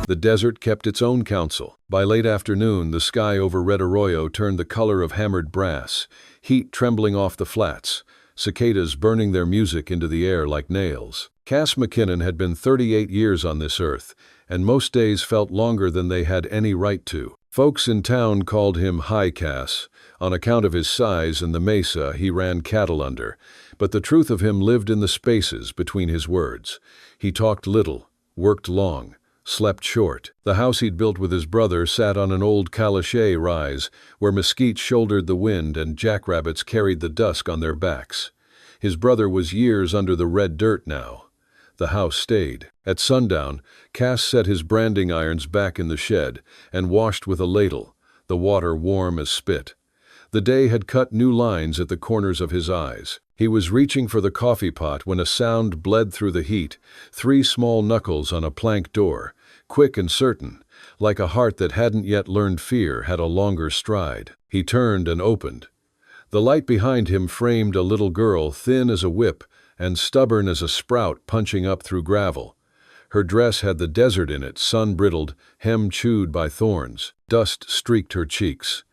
The desert kept its own counsel. By late afternoon, the sky over Red Arroyo turned the color of hammered brass, heat trembling off the flats, cicadas burning their music into the air like nails. Cass McKinnon had been 38 years on this earth, and most days felt longer than they had any right to. Folks in town called him High Cass, on account of his size and the mesa he ran cattle under, but the truth of him lived in the spaces between his words. He talked little, worked long, slept short. The house he'd built with his brother sat on an old caliche rise, where mesquite shouldered the wind and jackrabbits carried the dusk on their backs. His brother was years under the red dirt now. The house stayed. At sundown, Cass set his branding irons back in the shed and washed with a ladle, the water warm as spit. The day had cut new lines at the corners of his eyes. He was reaching for the coffee pot when a sound bled through the heat, 3 small knuckles on a plank door, quick and certain, like a heart that hadn't yet learned fear had a longer stride. He turned and opened. The light behind him framed a little girl thin as a whip and stubborn as a sprout punching up through gravel. Her dress had the desert in it, sun-brittled, hem chewed by thorns. Dust streaked her cheeks.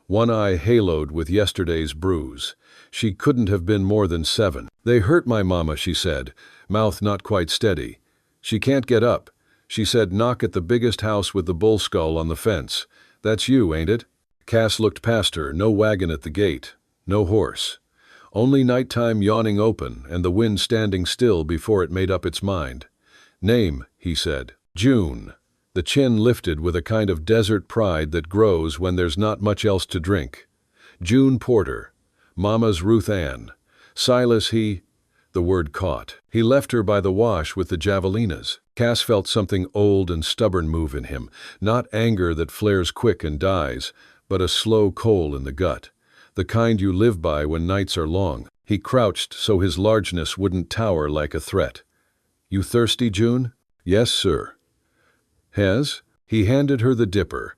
One eye haloed with yesterday's bruise. She couldn't have been more than 7. "They hurt my mama," she said, mouth not quite steady. "She can't get up." She said, "Knock at the biggest house with the bull skull on the fence. That's you, ain't it?" Cass looked past her, no wagon at the gate, no horse. Only nighttime yawning open and the wind standing still before it made up its mind. "Name," he said. "June." The chin lifted with a kind of desert pride that grows when there's not much else to drink. "June Porter. Mama's Ruth Ann. Silas he—" The word caught. "He left her by the wash with the javelinas." Cass felt something old and stubborn move in him, not anger that flares quick and dies, but a slow coal in the gut. The kind you live by when nights are long. He crouched so his largeness wouldn't tower like a threat. "You thirsty, June?" "Yes, sir." "Hez?" He handed her the dipper,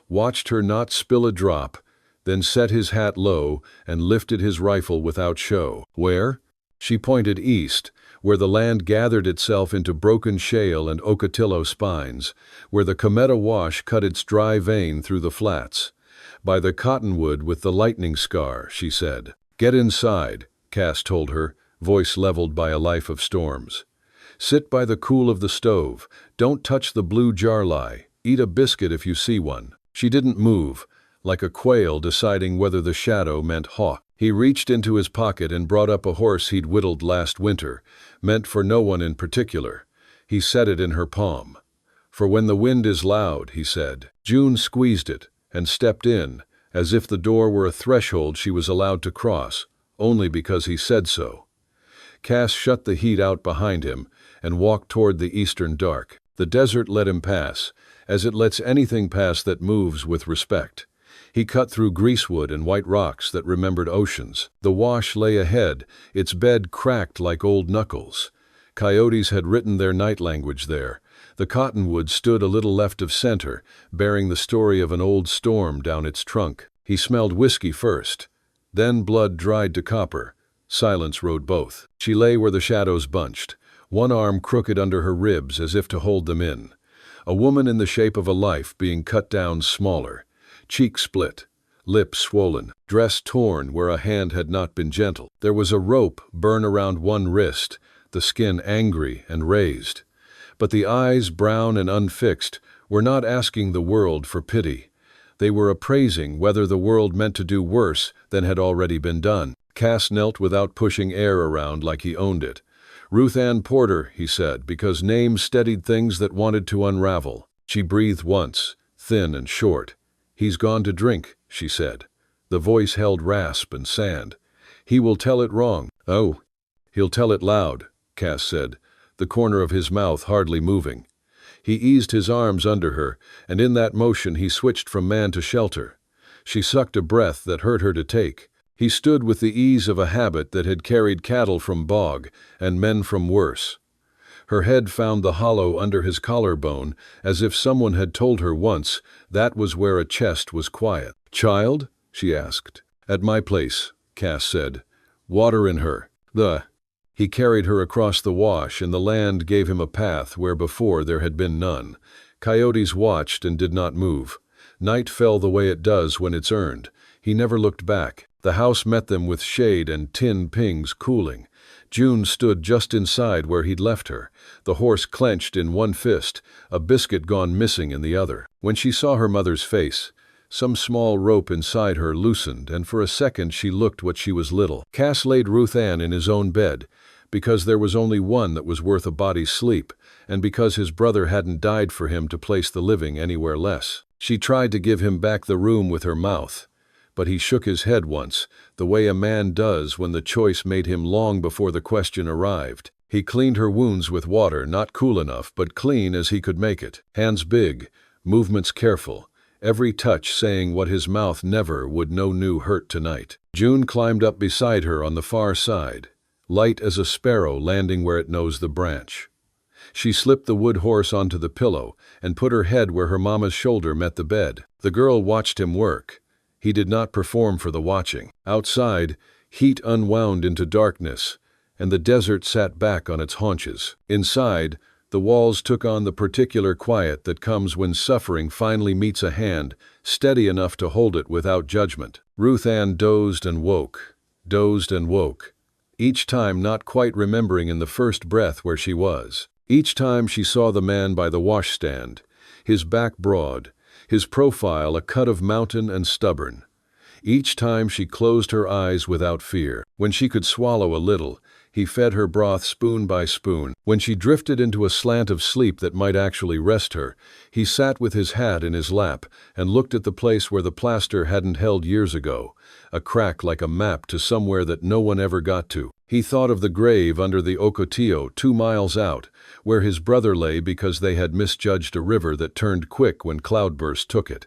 watched her not spill a drop, then set his hat low and lifted his rifle without show. "Where?" She pointed east, where the land gathered itself into broken shale and Ocotillo spines, where the Cometa Wash cut its dry vein through the flats. "By the cottonwood with the lightning scar," she said. "Get inside," Cass told her, voice leveled by a life of storms. "Sit by the cool of the stove. Don't touch the blue jarley. Eat a biscuit if you see one." She didn't move, like a quail deciding whether the shadow meant hawk. He reached into his pocket and brought up a horse he'd whittled last winter, meant for no one in particular. He set it in her palm. "For when the wind is loud," he said. June squeezed it and stepped in, as if the door were a threshold she was allowed to cross, only because he said so. Cass shut the heat out behind him and walked toward the eastern dark. The desert let him pass, as it lets anything pass that moves with respect. He cut through greasewood and white rocks that remembered oceans. The wash lay ahead, its bed cracked like old knuckles. Coyotes had written their night language there. The cottonwood stood a little left of center, bearing the story of an old storm down its trunk. He smelled whiskey first, then blood dried to copper. Silence rode both. She lay where the shadows bunched, one arm crooked under her ribs as if to hold them in. A woman in the shape of a life being cut down smaller. Cheek split, lip swollen, dress torn where a hand had not been gentle. There was a rope burn around one wrist, the skin angry and raised. But the eyes, brown and unfixed, were not asking the world for pity. They were appraising whether the world meant to do worse than had already been done. Cass knelt without pushing air around like he owned it. "Ruth Ann Porter," he said, because names steadied things that wanted to unravel. She breathed once, thin and short. "He's gone to drink," she said. The voice held rasp and sand. "He will tell it wrong." "Oh, he'll tell it loud," Cass said, the corner of his mouth hardly moving. He eased his arms under her, and in that motion he switched from man to shelter. She sucked a breath that hurt her to take. He stood with the ease of a habit that had carried cattle from bog and men from worse. Her head found the hollow under his collarbone, as if someone had told her once that was where a chest was quiet. "Child?" she asked. "At my place," Cass said. "Water in her." He carried her across the wash, and the land gave him a path where before there had been none. Coyotes watched and did not move. Night fell the way it does when it's earned. He never looked back. The house met them with shade and tin pings cooling. June stood just inside where he'd left her, the horse clenched in one fist, a biscuit gone missing in the other. When she saw her mother's face, some small rope inside her loosened, and for a second she looked what she was little. Cass laid Ruth Ann in his own bed, because there was only one that was worth a body's sleep, and because his brother hadn't died for him to place the living anywhere less. She tried to give him back the room with her mouth, but he shook his head once, the way a man does when the choice made him long before the question arrived. He cleaned her wounds with water, not cool enough, but clean as he could make it. Hands big, movements careful, every touch saying what his mouth never would know knew hurt tonight. June climbed up beside her on the far side, light as a sparrow landing where it knows the branch. She slipped the wood horse onto the pillow and put her head where her mama's shoulder met the bed. The girl watched him work. He did not perform for the watching. Outside, heat unwound into darkness, and the desert sat back on its haunches. Inside, the walls took on the particular quiet that comes when suffering finally meets a hand steady enough to hold it without judgment. Ruth Ann dozed and woke, each time not quite remembering in the first breath where she was. Each time she saw the man by the washstand, his back broad, his profile a cut of mountain and stubborn. Each time she closed her eyes without fear. When she could swallow a little, he fed her broth spoon by spoon. When she drifted into a slant of sleep that might actually rest her, he sat with his hat in his lap and looked at the place where the plaster hadn't held years ago, a crack like a map to somewhere that no one ever got to. He thought of the grave under the Ocotillo 2 miles out, where his brother lay because they had misjudged a river that turned quick when cloudburst took it.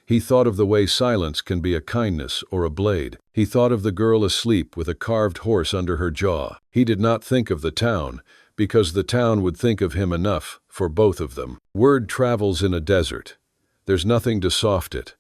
He thought of the way silence can be a kindness or a blade. He thought of the girl asleep with a carved horse under her jaw. He did not think of the town, because the town would think of him enough for both of them. Word travels in a desert. There's nothing to soft it.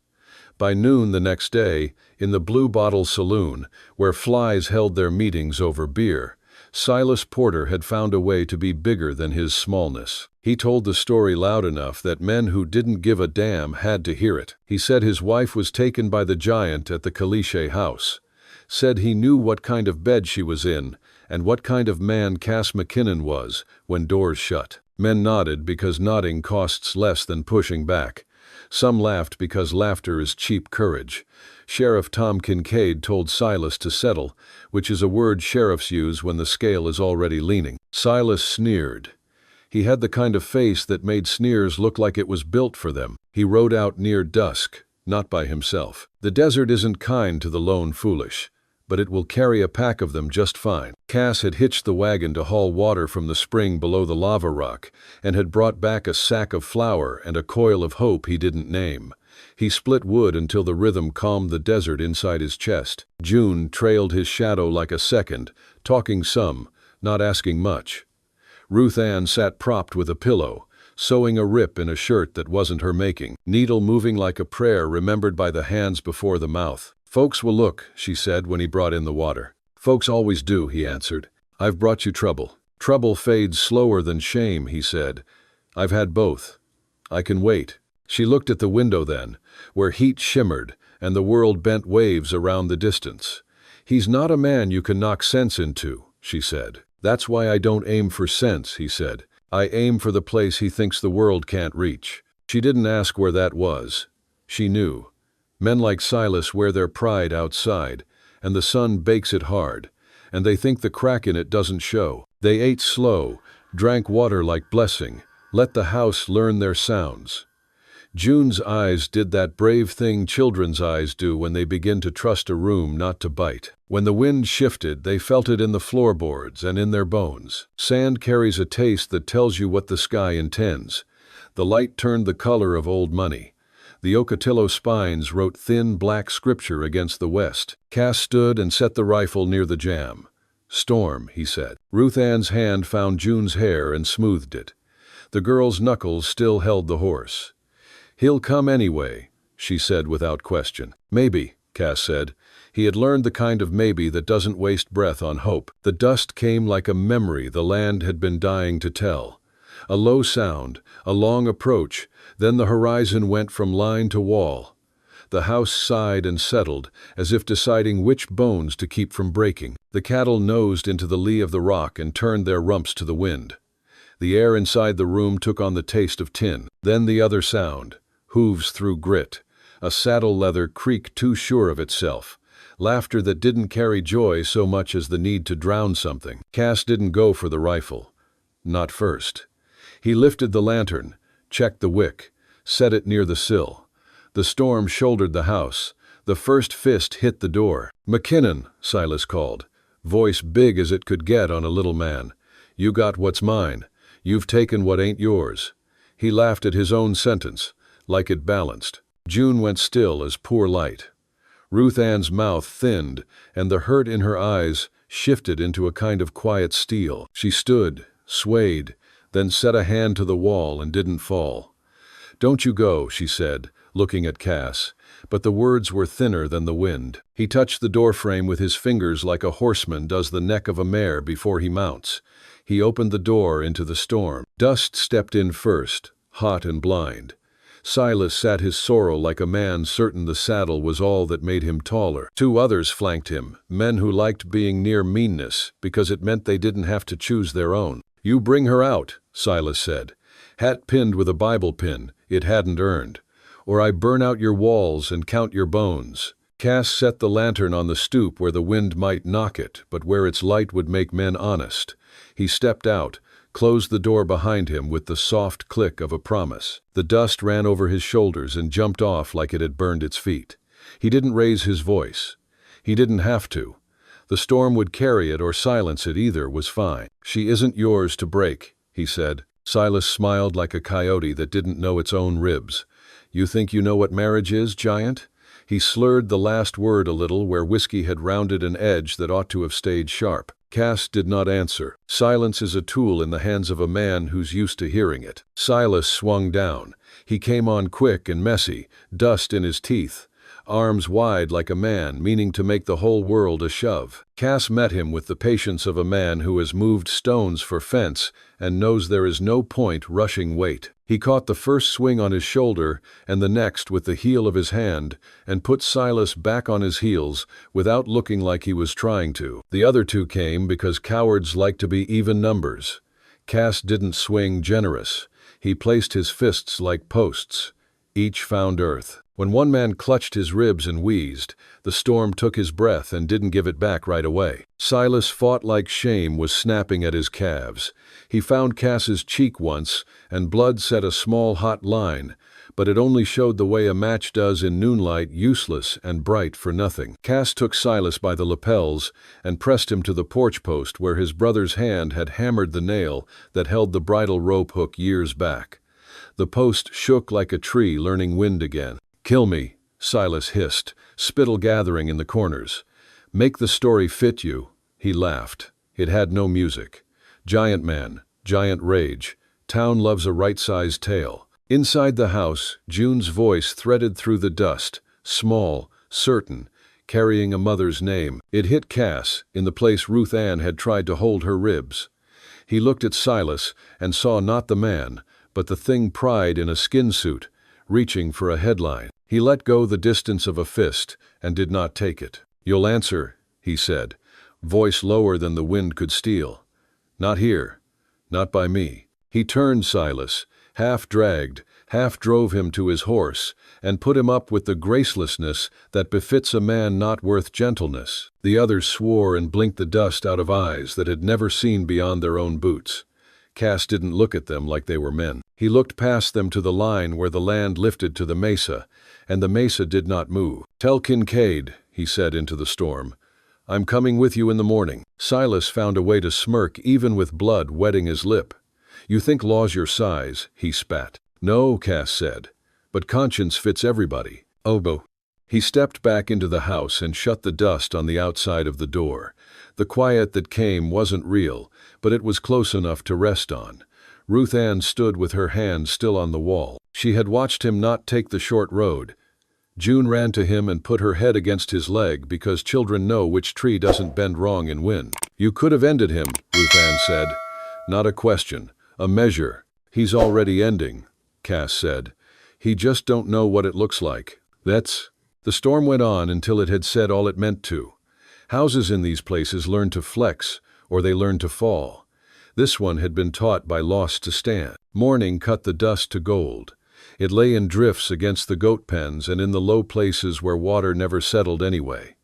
By noon the next day, in the Blue Bottle Saloon, where flies held their meetings over beer, Silas Porter had found a way to be bigger than his smallness. He told the story loud enough that men who didn't give a damn had to hear it. He said his wife was taken by the giant at the Caliche house. Said he knew what kind of bed she was in, and what kind of man Cass McKinnon was when doors shut. Men nodded because nodding costs less than pushing back. Some laughed because laughter is cheap courage. Sheriff Tom Kincaid told Silas to settle, which is a word sheriffs use when the scale is already leaning. Silas sneered. He had the kind of face that made sneers look like it was built for them. He rode out near dusk, not by himself. The desert isn't kind to the lone foolish, but it will carry a pack of them just fine. Cass had hitched the wagon to haul water from the spring below the lava rock, and had brought back a sack of flour and a coil of hope he didn't name. He split wood until the rhythm calmed the desert inside his chest. June trailed his shadow like a second, talking some, not asking much. Ruth Ann sat propped with a pillow, sewing a rip in a shirt that wasn't her making, needle moving like a prayer remembered by the hands before the mouth. "Folks will look," she said when he brought in the water. "Folks always do," he answered. "I've brought you trouble." "Trouble fades slower than shame," he said. "I've had both. I can wait." She looked at the window then, where heat shimmered and the world bent waves around the distance. "He's not a man you can knock sense into," she said. "That's why I don't aim for sense," he said. "I aim for the place he thinks the world can't reach." She didn't ask where that was. She knew. Men like Silas wear their pride outside, and the sun bakes it hard, and they think the crack in it doesn't show. They ate slow, drank water like blessing, let the house learn their sounds. June's eyes did that brave thing children's eyes do when they begin to trust a room not to bite. When the wind shifted, they felt it in the floorboards and in their bones. Sand carries a taste that tells you what the sky intends. The light turned the color of old money. The Ocotillo spines wrote thin black scripture against the west. Cass stood and set the rifle near the jam. "Storm," he said. Ruth Ann's hand found June's hair and smoothed it. The girl's knuckles still held the horse. "He'll come anyway," she said without question. "Maybe," Cass said. He had learned the kind of maybe that doesn't waste breath on hope. The dust came like a memory the land had been dying to tell. A low sound, a long approach, then the horizon went from line to wall. The house sighed and settled, as if deciding which bones to keep from breaking. The cattle nosed into the lee of the rock and turned their rumps to the wind. The air inside the room took on the taste of tin. Then the other sound, hooves through grit, a saddle leather creak too sure of itself, laughter that didn't carry joy so much as the need to drown something. Cass didn't go for the rifle. Not first. He lifted the lantern, checked the wick, set it near the sill. The storm shouldered the house. The first fist hit the door. "McKinnon," Silas called, voice big as it could get on a little man. "You got what's mine. You've taken what ain't yours." He laughed at his own sentence, like it balanced. June went still as poor light. Ruth Ann's mouth thinned, and the hurt in her eyes shifted into a kind of quiet steel. She stood, swayed, then set a hand to the wall and didn't fall. "Don't you go," she said, looking at Cass, but the words were thinner than the wind. He touched the doorframe with his fingers like a horseman does the neck of a mare before he mounts. He opened the door into the storm. Dust stepped in first, hot and blind. Silas sat his sorrel like a man certain the saddle was all that made him taller. Two others flanked him, men who liked being near meanness because it meant they didn't have to choose their own. "You bring her out," Silas said. "Hat pinned with a Bible pin it hadn't earned. Or I burn out your walls and count your bones." Cass set the lantern on the stoop where the wind might knock it, but where its light would make men honest. He stepped out, closed the door behind him with the soft click of a promise. The dust ran over his shoulders and jumped off like it had burned its feet. He didn't raise his voice. He didn't have to. The storm would carry it or silence it, either was fine. "She isn't yours to break," he said. Silas smiled like a coyote that didn't know its own ribs. "You think you know what marriage is, giant?" He slurred the last word a little where whiskey had rounded an edge that ought to have stayed sharp. Cass did not answer. Silence is a tool in the hands of a man who's used to hearing it. Silas swung down. He came on quick and messy, dust in his teeth, arms wide like a man, meaning to make the whole world a shove. Cass met him with the patience of a man who has moved stones for fence and knows there is no point rushing weight. He caught the first swing on his shoulder and the next with the heel of his hand and put Silas back on his heels without looking like he was trying to. The other two came because cowards like to be even numbers. Cass didn't swing generous. He placed his fists like posts. Each found earth. When one man clutched his ribs and wheezed, the storm took his breath and didn't give it back right away. Silas fought like shame was snapping at his calves. He found Cass's cheek once, and blood set a small hot line, but it only showed the way a match does in noonlight, useless and bright for nothing. Cass took Silas by the lapels and pressed him to the porch post where his brother's hand had hammered the nail that held the bridle rope hook years back. The post shook like a tree learning wind again. "Kill me," Silas hissed, spittle gathering in the corners. "Make the story fit you." He laughed. It had no music. Giant man, giant rage. Town loves a right-sized tale. Inside the house, June's voice threaded through the dust, small, certain, carrying a mother's name. It hit Cass, in the place Ruth Ann had tried to hold her ribs. He looked at Silas and saw not the man, but the thing pried in a skin suit, reaching for a headline. He let go the distance of a fist and did not take it. "You'll answer," he said, voice lower than the wind could steal. "Not here. Not by me." He turned Silas, half dragged, half drove him to his horse, and put him up with the gracelessness that befits a man not worth gentleness. The others swore and blinked the dust out of eyes that had never seen beyond their own boots. Cass didn't look at them like they were men. He looked past them to the line where the land lifted to the mesa, and the mesa did not move. "Tell Kincaid," he said into the storm, "I'm coming with you in the morning." Silas found a way to smirk even with blood wetting his lip. "You think law's your size," he spat. "No," Cass said, "but conscience fits everybody." "Obo." He stepped back into the house and shut the dust on the outside of the door. The quiet that came wasn't real, but it was close enough to rest on. Ruth Ann stood with her hand still on the wall. She had watched him not take the short road. June ran to him and put her head against his leg because children know which tree doesn't bend wrong in wind. "You could have ended him," Ruth Ann said. "Not a question, a measure. He's already ending, Cass said. He just don't know what it looks like. That's... The storm went on until it had said all it meant to. Houses in these places learn to flex, or they learn to fall. This one had been taught by loss to stand. Morning cut the dust to gold. It lay in drifts against the goat pens and in the low places where water never settled anyway.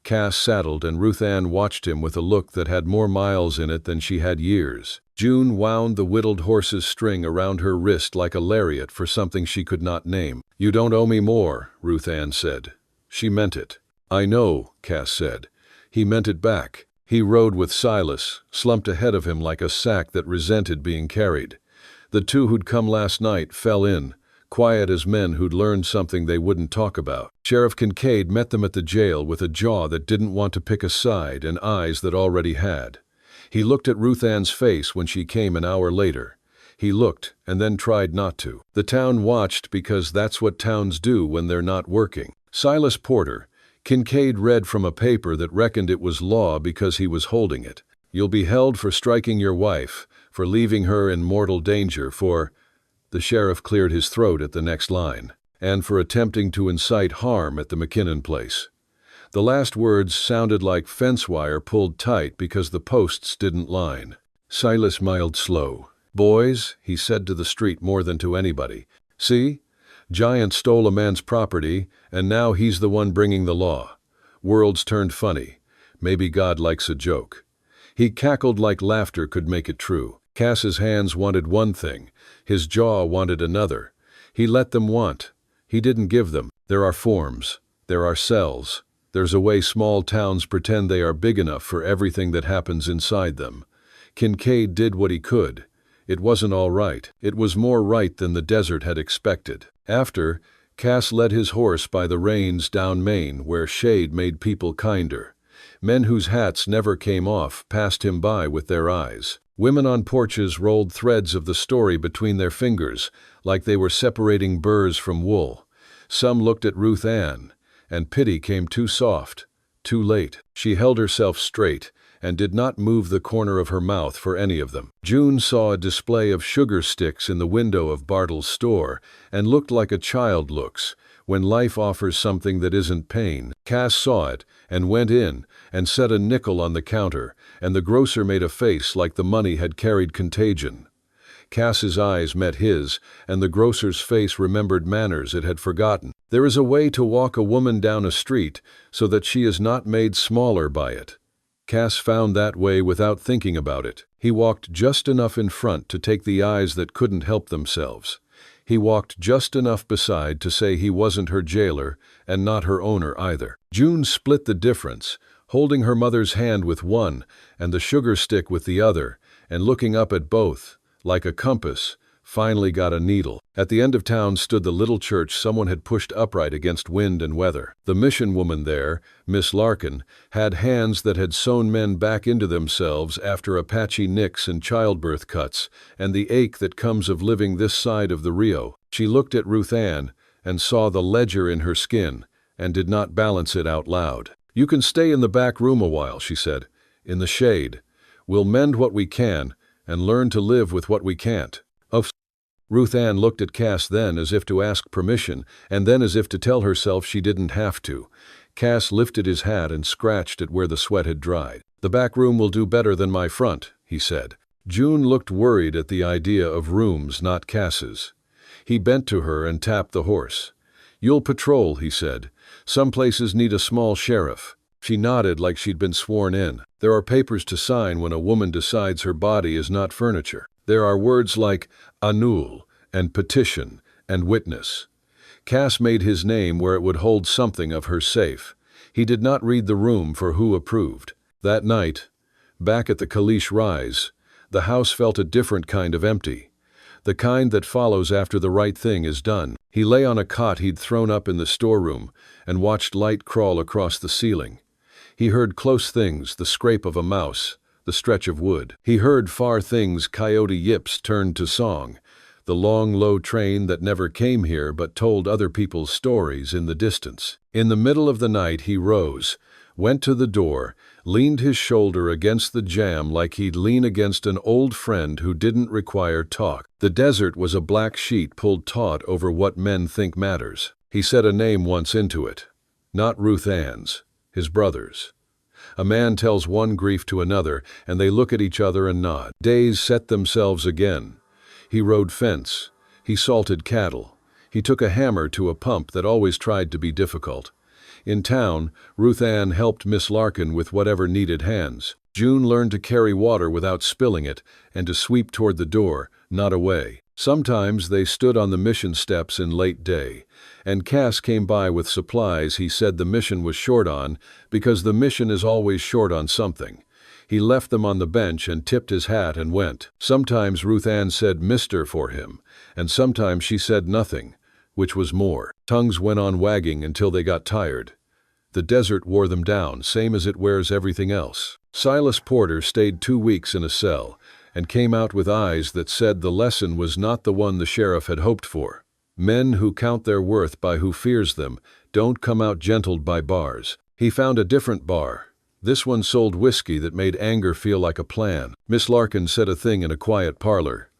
Cass saddled and Ruth Ann watched him with a look that had more miles in it than she had years. June wound the whittled horse's string around her wrist like a lariat for something she could not name. "You don't owe me more," Ruth Ann said. She meant it. "I know," Cass said. He meant it back. He rode with Silas, slumped ahead of him like a sack that resented being carried. The two who'd come last night fell in, quiet as men who'd learned something they wouldn't talk about. Sheriff Kincaid met them at the jail with a jaw that didn't want to pick a side and eyes that already had. He looked at Ruth Ann's face when she came an hour later. He looked and then tried not to. The town watched because that's what towns do when they're not working. Silas Porter, Kincaid read from a paper that reckoned it was law because he was holding it. "You'll be held for striking your wife, for leaving her in mortal danger, for..." The sheriff cleared his throat at the next line. "And for attempting to incite harm at the McKinnon place." The last words sounded like fence wire pulled tight because the posts didn't line. Silas smiled slow. "Boys," he said to the street more than to anybody, "see? Giant stole a man's property, and now he's the one bringing the law. World's turned funny. Maybe God likes a joke." He cackled like laughter could make it true. Cass's hands wanted one thing. His jaw wanted another. He let them want. He didn't give them. There are forms. There are cells. There's a way small towns pretend they are big enough for everything that happens inside them. Kincaid did what he could. It wasn't all right. It was more right than the desert had expected. After, Cass led his horse by the reins down Main where shade made people kinder. Men whose hats never came off passed him by with their eyes. Women on porches rolled threads of the story between their fingers, like they were separating burrs from wool. Some looked at Ruth Ann, and pity came too soft, too late. She held herself straight, and did not move the corner of her mouth for any of them. June saw a display of sugar sticks in the window of Bartle's store, and looked like a child looks when life offers something that isn't pain. Cass saw it, and went in, and set a nickel on the counter, and the grocer made a face like the money had carried contagion. Cass's eyes met his, and the grocer's face remembered manners it had forgotten. There is a way to walk a woman down a street so that she is not made smaller by it. Cass found that way without thinking about it. He walked just enough in front to take the eyes that couldn't help themselves. He walked just enough beside to say he wasn't her jailer and not her owner either. June split the difference, holding her mother's hand with one and the sugar stick with the other, and looking up at both, like a compass, finally got a needle. At the end of town stood the little church someone had pushed upright against wind and weather. The mission woman there, Miss Larkin, had hands that had sewn men back into themselves after Apache nicks and childbirth cuts, and the ache that comes of living this side of the Rio. She looked at Ruth Ann and saw the ledger in her skin, and did not balance it out loud. "You can stay in the back room a while," she said, "in the shade. We'll mend what we can, and learn to live with what we can't." Ruth Ann looked at Cass then as if to ask permission, and then as if to tell herself she didn't have to. Cass lifted his hat and scratched at where the sweat had dried. "The back room will do better than my front," he said. June looked worried at the idea of rooms not Cass's. He bent to her and tapped the horse. "You'll patrol," he said. "Some places need a small sheriff." She nodded like she'd been sworn in. There are papers to sign when a woman decides her body is not furniture. There are words like annul and petition and witness. Cass made his name where it would hold something of her safe. He did not read the room for who approved. That night, back at the Kalish Rise, the house felt a different kind of empty. The kind that follows after the right thing is done. He lay on a cot he'd thrown up in the storeroom and watched light crawl across the ceiling. He heard close things, the scrape of a mouse, the stretch of wood. He heard far things coyote yips turned to song, the long, low train that never came here but told other people's stories in the distance. In the middle of the night he rose, went to the door, leaned his shoulder against the jamb like he'd lean against an old friend who didn't require talk. The desert was a black sheet pulled taut over what men think matters. He said a name once into it. Not Ruth Ann's, his brother's. A man tells one grief to another, and they look at each other and nod. Days set themselves again. He rode fence. He salted cattle. He took a hammer to a pump that always tried to be difficult. In town, Ruth Ann helped Miss Larkin with whatever needed hands. June learned to carry water without spilling it and to sweep toward the door, not away. Sometimes they stood on the mission steps in late day, and Cass came by with supplies he said the mission was short on because the mission is always short on something. He left them on the bench and tipped his hat and went. Sometimes Ruth Ann said "Mister" for him, and sometimes she said nothing, which was more. Tongues went on wagging until they got tired. The desert wore them down, same as it wears everything else. Silas Porter stayed 2 weeks in a cell and came out with eyes that said the lesson was not the one the sheriff had hoped for. Men who count their worth by who fears them don't come out gentled by bars. He found a different bar. This one sold whiskey that made anger feel like a plan. Miss Larkin said a thing in a quiet parlor.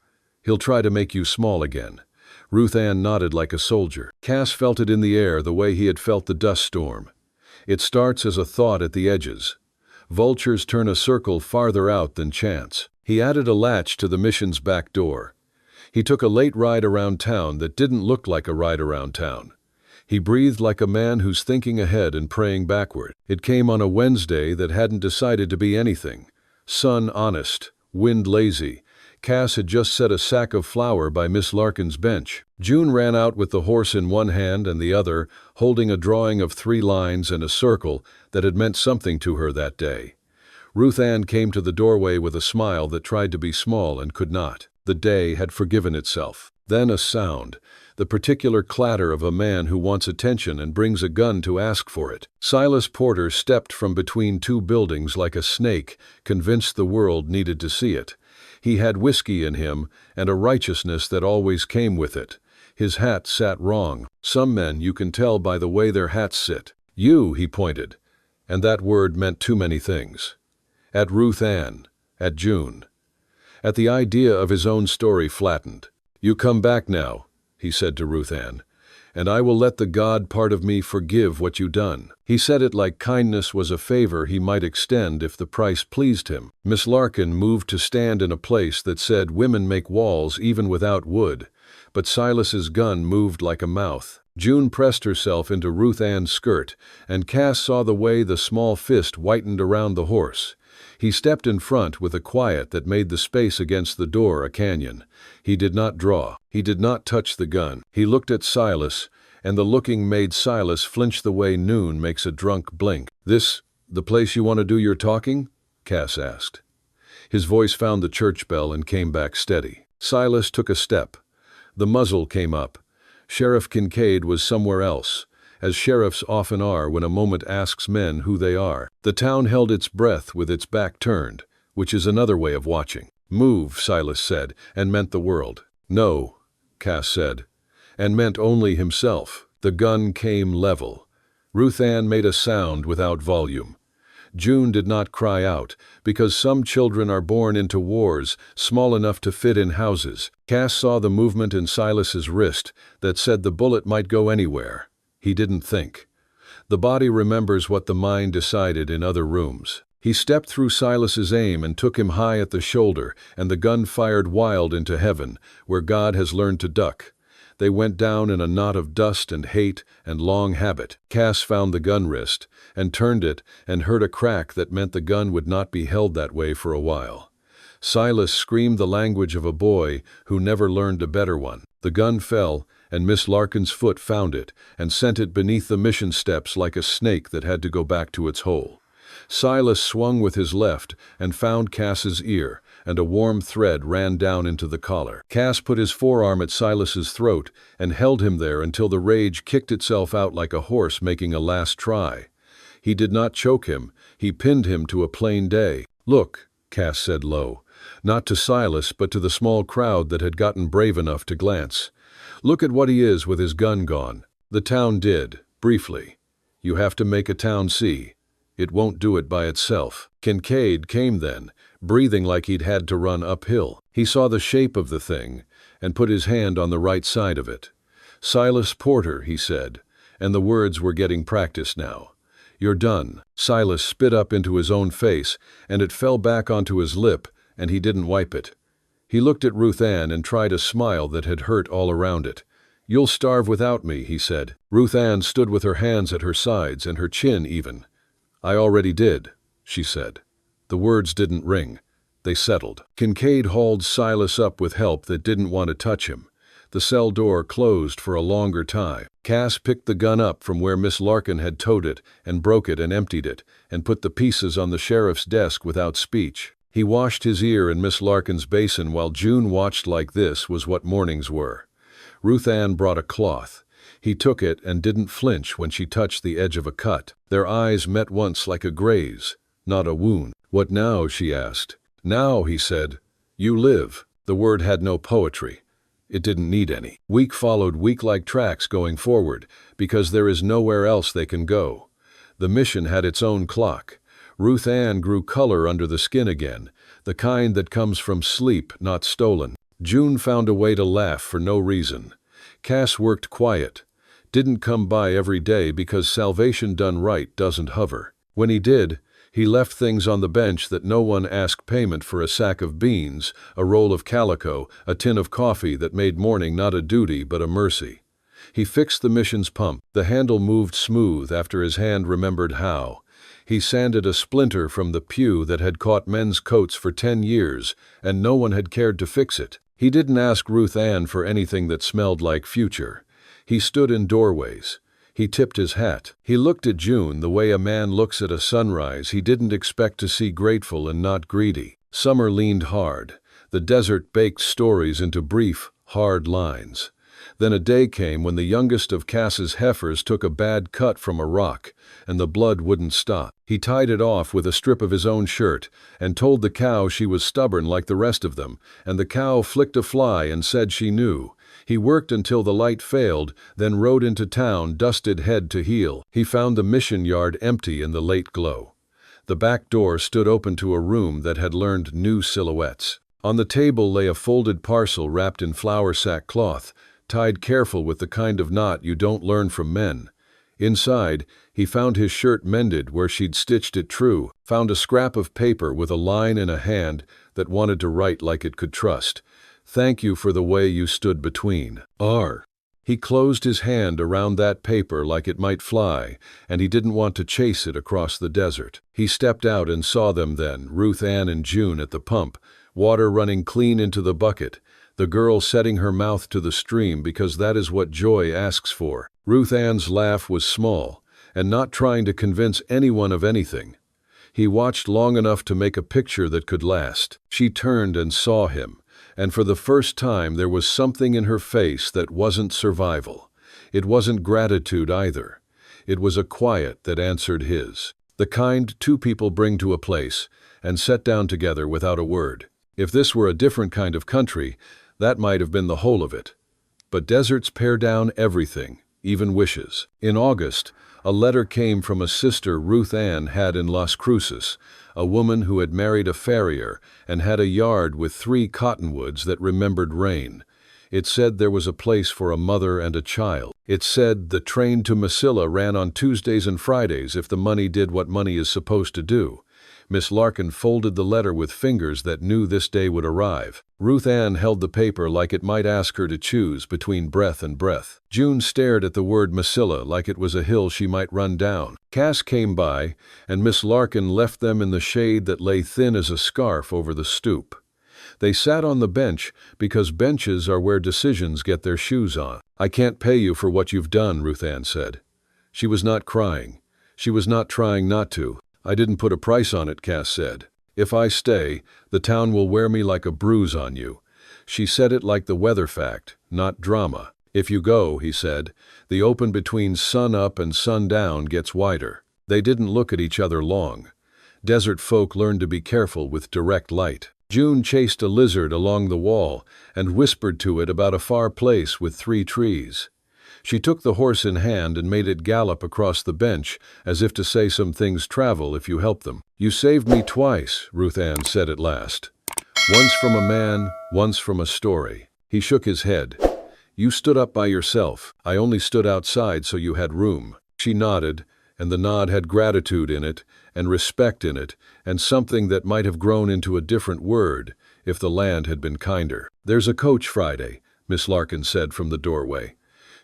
"He'll try to make you small again." Ruth Ann nodded like a soldier. Cass felt it in the air the way he had felt the dust storm. It starts as a thought at the edges. Vultures turn a circle farther out than chance. He added a latch to the mission's back door. He took a late ride around town that didn't look like a ride around town. He breathed like a man who's thinking ahead and praying backward. It came on a Wednesday that hadn't decided to be anything. Sun honest, wind lazy. Cass had just set a sack of flour by Miss Larkin's bench. June ran out with the horse in one hand and the other, holding a drawing of 3 lines and a circle that had meant something to her that day. Ruth Ann came to the doorway with a smile that tried to be small and could not. The day had forgiven itself. Then a sound, the particular clatter of a man who wants attention and brings a gun to ask for it. Silas Porter stepped from between 2 buildings like a snake, convinced the world needed to see it. He had whiskey in him and a righteousness that always came with it. His hat sat wrong. Some men you can tell by the way their hats sit. "You," he pointed, and that word meant too many things. At Ruth Ann, at June. At the idea of his own story flattened. "You come back now," he said to Ruth Ann, "and I will let the God part of me forgive what you done." He said it like kindness was a favor he might extend if the price pleased him. Miss Larkin moved to stand in a place that said women make walls even without wood, but Silas's gun moved like a mouth. June pressed herself into Ruth Ann's skirt, and Cass saw the way the small fist whitened around the horse. He stepped in front with a quiet that made the space against the door a canyon. He did not draw. He did not touch the gun. He looked at Silas, and the looking made Silas flinch the way noon makes a drunk blink. "This, the place you want to do your talking?" Cass asked. His voice found the church bell and came back steady. Silas took a step. The muzzle came up. Sheriff Kincaid was somewhere else, as sheriffs often are when a moment asks men who they are. The town held its breath with its back turned, which is another way of watching. "Move," Silas said, and meant the world. "No," Cass said, and meant only himself. The gun came level. Ruth Ann made a sound without volume. June did not cry out, because some children are born into wars, small enough to fit in houses. Cass saw the movement in Silas's wrist that said the bullet might go anywhere. He didn't think. The body remembers what the mind decided in other rooms. He stepped through Silas's aim and took him high at the shoulder, and the gun fired wild into heaven, where God has learned to duck. They went down in a knot of dust and hate and long habit. Cass found the gun wrist, and turned it, and heard a crack that meant the gun would not be held that way for a while. Silas screamed the language of a boy who never learned a better one. The gun fell, and Miss Larkin's foot found it, and sent it beneath the mission steps like a snake that had to go back to its hole. Silas swung with his left and found Cass's ear, and a warm thread ran down into the collar. Cass put his forearm at Silas's throat and held him there until the rage kicked itself out like a horse making a last try. He did not choke him. He pinned him to a plain day. "Look," Cass said low, not to Silas but to the small crowd that had gotten brave enough to glance. "Look at what he is with his gun gone." The town did, briefly. You have to make a town see. It won't do it by itself. Kincaid came then, breathing like he'd had to run uphill. He saw the shape of the thing and put his hand on the right side of it. "Silas Porter," he said, and the words were getting practice now. "You're done." Silas spit up into his own face, and it fell back onto his lip, and he didn't wipe it. He looked at Ruth Ann and tried a smile that had hurt all around it. "You'll starve without me," he said. Ruth Ann stood with her hands at her sides and her chin even. "I already did," she said. The words didn't ring. They settled. Kincaid hauled Silas up with help that didn't want to touch him. The cell door closed for a longer time. Cass picked the gun up from where Miss Larkin had towed it and broke it and emptied it and put the pieces on the sheriff's desk without speech. He washed his ear in Miss Larkin's basin while June watched like this was what mornings were. Ruth Ann brought a cloth. He took it and didn't flinch when she touched the edge of a cut. Their eyes met once like a graze, not a wound. "What now?" she asked. "Now," he said. "You live." The word had no poetry. It didn't need any. Week followed week like tracks going forward, because there is nowhere else they can go. The mission had its own clock. Ruth Ann grew color under the skin again, the kind that comes from sleep, not stolen. June found a way to laugh for no reason. Cass worked quiet. Didn't come by every day because salvation done right doesn't hover. When he did, he left things on the bench that no one asked payment for: a sack of beans, a roll of calico, a tin of coffee that made morning not a duty but a mercy. He fixed the mission's pump. The handle moved smooth after his hand remembered how. He sanded a splinter from the pew that had caught men's coats for 10 years, and no one had cared to fix it. He didn't ask Ruth Ann for anything that smelled like future. He stood in doorways. He tipped his hat. He looked at June the way a man looks at a sunrise he didn't expect to see, grateful and not greedy. Summer leaned hard. The desert baked stories into brief, hard lines. Then a day came when the youngest of Cass's heifers took a bad cut from a rock, and the blood wouldn't stop. He tied it off with a strip of his own shirt and told the cow she was stubborn like the rest of them, and the cow flicked a fly and said she knew. He worked until the light failed, then rode into town, dusted head to heel. He found the mission yard empty in the late glow. The back door stood open to a room that had learned new silhouettes. On the table lay a folded parcel wrapped in flour sack cloth, tied careful with the kind of knot you don't learn from men. Inside, he found his shirt mended where she'd stitched it true, found a scrap of paper with a line in a hand that wanted to write like it could trust. "Thank you for the way you stood between our." He closed his hand around that paper like it might fly, and he didn't want to chase it across the desert. He stepped out and saw them then, Ruth Ann and June at the pump, water running clean into the bucket, the girl setting her mouth to the stream because that is what joy asks for. Ruth Ann's laugh was small, and not trying to convince anyone of anything. He watched long enough to make a picture that could last. She turned and saw him, and for the first time there was something in her face that wasn't survival. It wasn't gratitude either. It was a quiet that answered his. The kind two people bring to a place and set down together without a word. If this were a different kind of country, that might have been the whole of it. But deserts pare down everything, even wishes. In August, a letter came from a sister Ruth Ann had in Las Cruces, a woman who had married a farrier and had a yard with 3 cottonwoods that remembered rain. It said there was a place for a mother and a child. It said the train to Mesilla ran on Tuesdays and Fridays if the money did what money is supposed to do. Miss Larkin folded the letter with fingers that knew this day would arrive. Ruth Ann held the paper like it might ask her to choose between breath and breath. June stared at the word Mesilla like it was a hill she might run down. Cass came by, and Miss Larkin left them in the shade that lay thin as a scarf over the stoop. They sat on the bench because benches are where decisions get their shoes on. "I can't pay you for what you've done," Ruth Ann said. She was not crying. She was not trying not to. "I didn't put a price on it," Cass said. "If I stay, the town will wear me like a bruise on you." She said it like the weather fact, not drama. "If you go," he said, "the open between sun up and sun down gets wider." They didn't look at each other long. Desert folk learned to be careful with direct light. June chased a lizard along the wall and whispered to it about a far place with 3 trees. She took the horse in hand and made it gallop across the bench, as if to say some things travel if you help them. "You saved me twice," Ruth Ann said at last. "Once from a man, once from a story." He shook his head. "You stood up by yourself. I only stood outside so you had room." She nodded, and the nod had gratitude in it, and respect in it, and something that might have grown into a different word if the land had been kinder. "There's a coach Friday," Miss Larkin said from the doorway.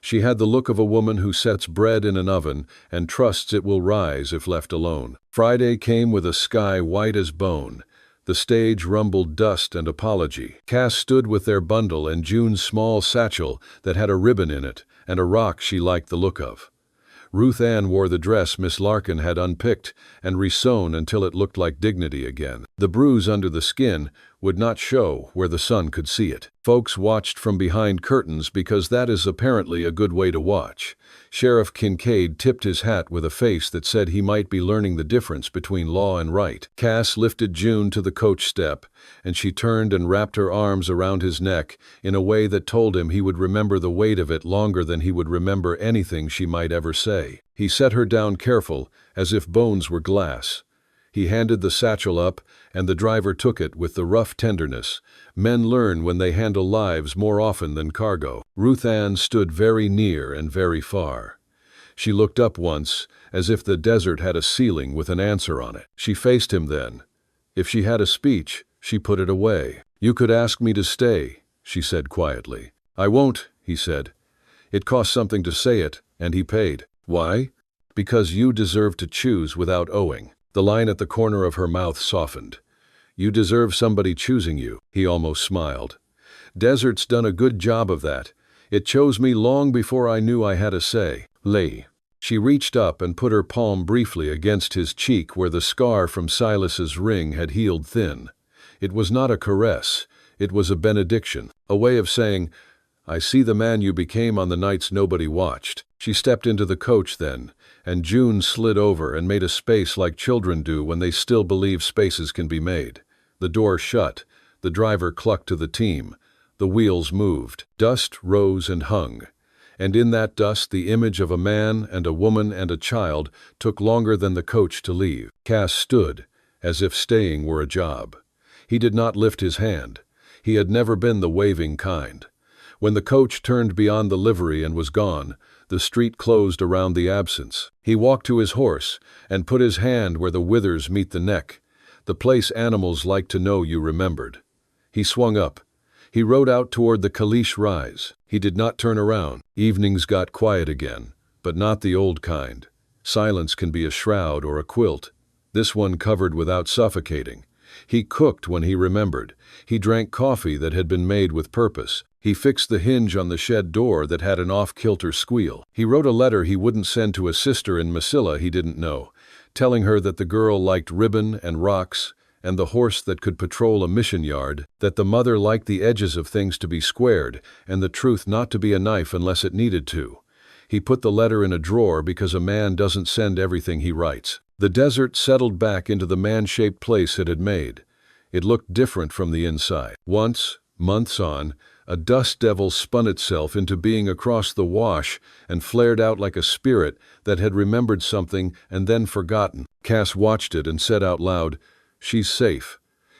She had the look of a woman who sets bread in an oven and trusts it will rise if left alone. Friday came with a sky white as bone. The stage rumbled dust and apology. Cass stood with their bundle and June's small satchel that had a ribbon in it and a rock she liked the look of. Ruth Ann wore the dress Miss Larkin had unpicked and resewn until it looked like dignity again. The bruise under the skin would not show where the sun could see it. Folks watched from behind curtains because that is apparently a good way to watch. Sheriff Kincaid tipped his hat with a face that said he might be learning the difference between law and right. Cass lifted June to the coach step, and she turned and wrapped her arms around his neck in a way that told him he would remember the weight of it longer than he would remember anything she might ever say. He set her down careful, as if bones were glass. He handed the satchel up, and the driver took it with the rough tenderness. Men learn when they handle lives more often than cargo. Ruth Ann stood very near and very far. She looked up once, as if the desert had a ceiling with an answer on it. She faced him then. If she had a speech, she put it away. "You could ask me to stay," she said quietly. "I won't," he said. "It cost something to say it, and he paid." "Why?" "Because you deserve to choose without owing." The line at the corner of her mouth softened. "You deserve somebody choosing you," he almost smiled. "Desert's done a good job of that. It chose me long before I knew I had a say." "Lee." She reached up and put her palm briefly against his cheek where the scar from Silas's ring had healed thin. It was not a caress. It was a benediction, a way of saying, "I see the man you became on the nights nobody watched." She stepped into the coach then, and June slid over and made a space like children do when they still believe spaces can be made. The door shut. The driver clucked to the team. The wheels moved. Dust rose and hung. And in that dust the image of a man and a woman and a child took longer than the coach to leave. Cass stood, as if staying were a job. He did not lift his hand. He had never been the waving kind. When the coach turned beyond the livery and was gone, the street closed around the absence. He walked to his horse and put his hand where the withers meet the neck, the place animals like to know you remembered. He swung up. He rode out toward the Kalish rise. He did not turn around. Evenings got quiet again, but not the old kind. Silence can be a shroud or a quilt. This one covered without suffocating. He cooked when he remembered. He drank coffee that had been made with purpose. He fixed the hinge on the shed door that had an off-kilter squeal. He wrote a letter he wouldn't send to a sister in Masilla he didn't know, telling her that the girl liked ribbon and rocks and the horse that could patrol a mission yard, that the mother liked the edges of things to be squared and the truth not to be a knife unless it needed to. He put the letter in a drawer because a man doesn't send everything he writes. The desert settled back into the man-shaped place it had made. It looked different from the inside. Once, months on, a dust devil spun itself into being across the wash and flared out like a spirit that had remembered something and then forgotten. Cass watched it and said out loud, "She's safe."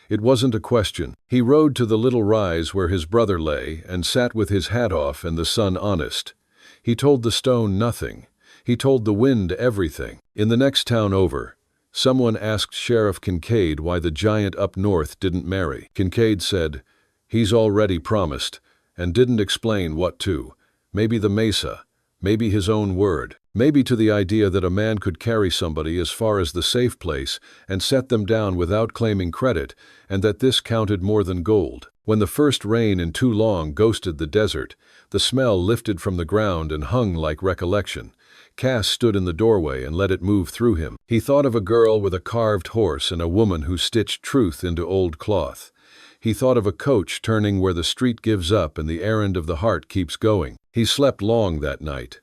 It wasn't a question. He rode to the little rise where his brother lay and sat with his hat off and the sun honest. He told the stone nothing. He told the wind everything. In the next town over, someone asked Sheriff Kincaid why the giant up north didn't marry. Kincaid said, "He's already promised," and didn't explain what to. Maybe the mesa, maybe his own word, maybe to the idea that a man could carry somebody as far as the safe place and set them down without claiming credit, and that this counted more than gold. When the first rain in too long ghosted the desert, the smell lifted from the ground and hung like recollection. Cass stood in the doorway and let it move through him. He thought of a girl with a carved horse and a woman who stitched truth into old cloth. He thought of a coach turning where the street gives up and the errand of the heart keeps going. He slept long that night.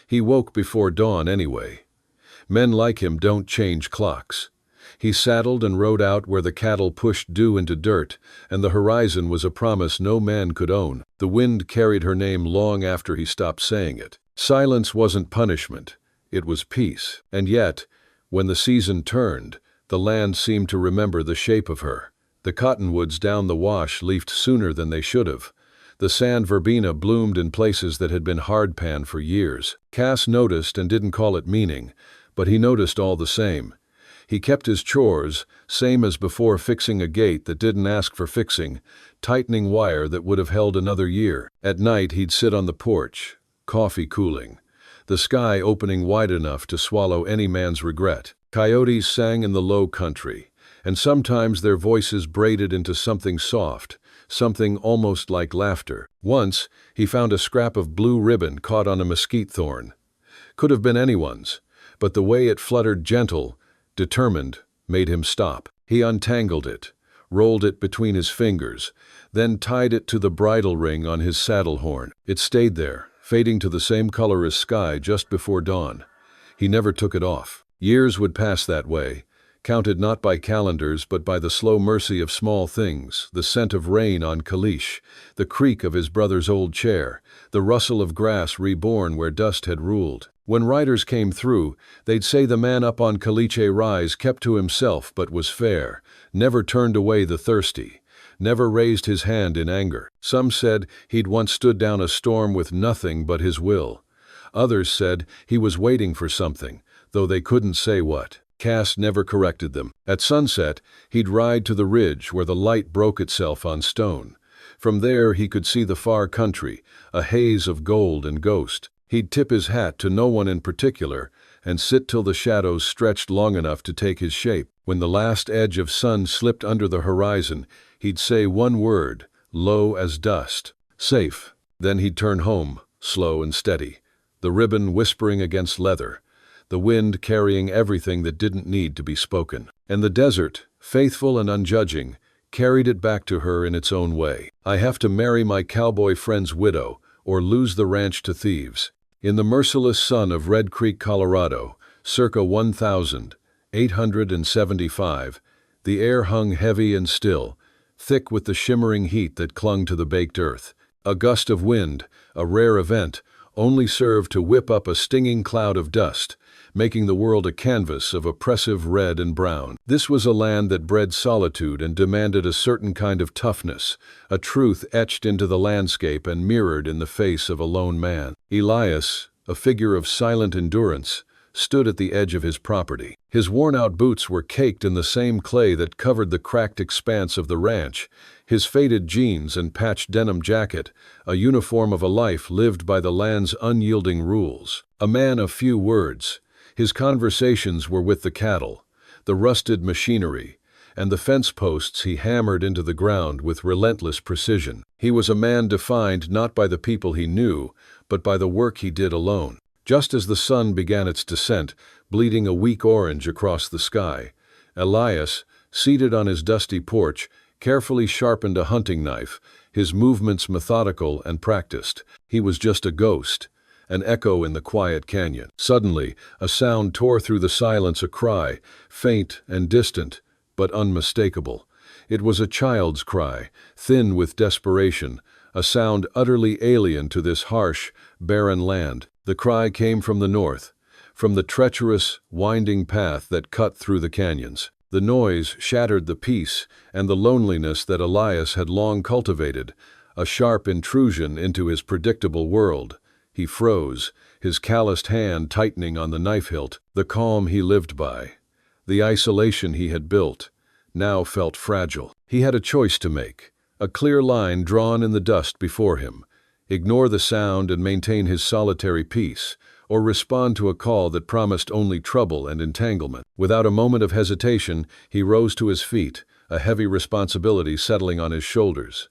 He woke before dawn anyway. Men like him don't change clocks. He saddled and rode out where the cattle pushed dew into dirt, and the horizon was a promise no man could own. The wind carried her name long after he stopped saying it. Silence wasn't punishment, it was peace. And yet, when the season turned, the land seemed to remember the shape of her. The cottonwoods down the wash leafed sooner than they should have. The sand verbena bloomed in places that had been hardpan for years. Cass noticed and didn't call it meaning, but he noticed all the same. He kept his chores, same as before, fixing a gate that didn't ask for fixing, tightening wire that would have held another year. At night he'd sit on the porch, coffee cooling, the sky opening wide enough to swallow any man's regret. Coyotes sang in the low country, and sometimes their voices braided into something soft, something almost like laughter. Once, he found a scrap of blue ribbon caught on a mesquite thorn. Could have been anyone's, but the way it fluttered, gentle, determined, made him stop. He untangled it, rolled it between his fingers, then tied it to the bridle ring on his saddle horn. It stayed there, fading to the same color as sky just before dawn. He never took it off. Years would pass that way, counted not by calendars but by the slow mercy of small things, the scent of rain on caliche, the creak of his brother's old chair, the rustle of grass reborn where dust had ruled. When riders came through, they'd say the man up on Caliche Rise kept to himself but was fair, never turned away the thirsty, never raised his hand in anger. Some said he'd once stood down a storm with nothing but his will. Others said he was waiting for something, though they couldn't say what. Cass never corrected them. At sunset, he'd ride to the ridge where the light broke itself on stone. From there he could see the far country, a haze of gold and ghost. He'd tip his hat to no one in particular and sit till the shadows stretched long enough to take his shape. When the last edge of sun slipped under the horizon, he'd say one word, low as dust, "Safe." Then he'd turn home, slow and steady, the ribbon whispering against leather, the wind carrying everything that didn't need to be spoken. And the desert, faithful and unjudging, carried it back to her in its own way. "I have to marry my cowboy friend's widow or lose the ranch to thieves." In the merciless sun of Red Creek, Colorado, circa 1875, the air hung heavy and still, thick with the shimmering heat that clung to the baked earth. A gust of wind, a rare event, only served to whip up a stinging cloud of dust, making the world a canvas of oppressive red and brown. This was a land that bred solitude and demanded a certain kind of toughness, a truth etched into the landscape and mirrored in the face of a lone man. Elias, a figure of silent endurance, stood at the edge of his property. His worn-out boots were caked in the same clay that covered the cracked expanse of the ranch, his faded jeans and patched denim jacket, a uniform of a life lived by the land's unyielding rules. A man of few words, his conversations were with the cattle, the rusted machinery, and the fence posts he hammered into the ground with relentless precision. He was a man defined not by the people he knew, but by the work he did alone. Just as the sun began its descent, bleeding a weak orange across the sky, Elias, seated on his dusty porch, carefully sharpened a hunting knife, his movements methodical and practiced. He was just a ghost, an echo in the quiet canyon. Suddenly, a sound tore through the silence, a cry, faint and distant, but unmistakable. It was a child's cry, thin with desperation, a sound utterly alien to this harsh, barren land. The cry came from the north, from the treacherous, winding path that cut through the canyons. The noise shattered the peace and the loneliness that Elias had long cultivated, a sharp intrusion into his predictable world. He froze, his calloused hand tightening on the knife hilt. The calm he lived by, the isolation he had built, now felt fragile. He had a choice to make, a clear line drawn in the dust before him: ignore the sound and maintain his solitary peace, or respond to a call that promised only trouble and entanglement. Without a moment of hesitation, he rose to his feet, a heavy responsibility settling on his shoulders.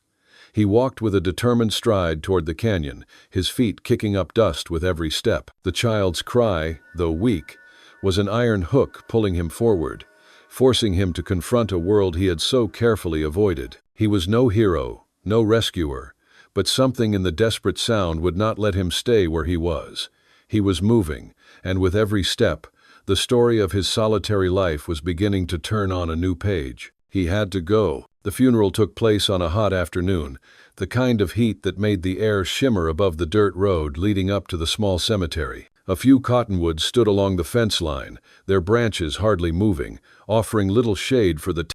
He walked with a determined stride toward the canyon, his feet kicking up dust with every step. The child's cry, though weak, was an iron hook pulling him forward, forcing him to confront a world he had so carefully avoided. He was no hero, no rescuer, but something in the desperate sound would not let him stay where he was. He was moving, and with every step, the story of his solitary life was beginning to turn on a new page. He had to go. The funeral took place on a hot afternoon, the kind of heat that made the air shimmer above the dirt road leading up to the small cemetery. A few cottonwoods stood along the fence line, their branches hardly moving, offering little shade for the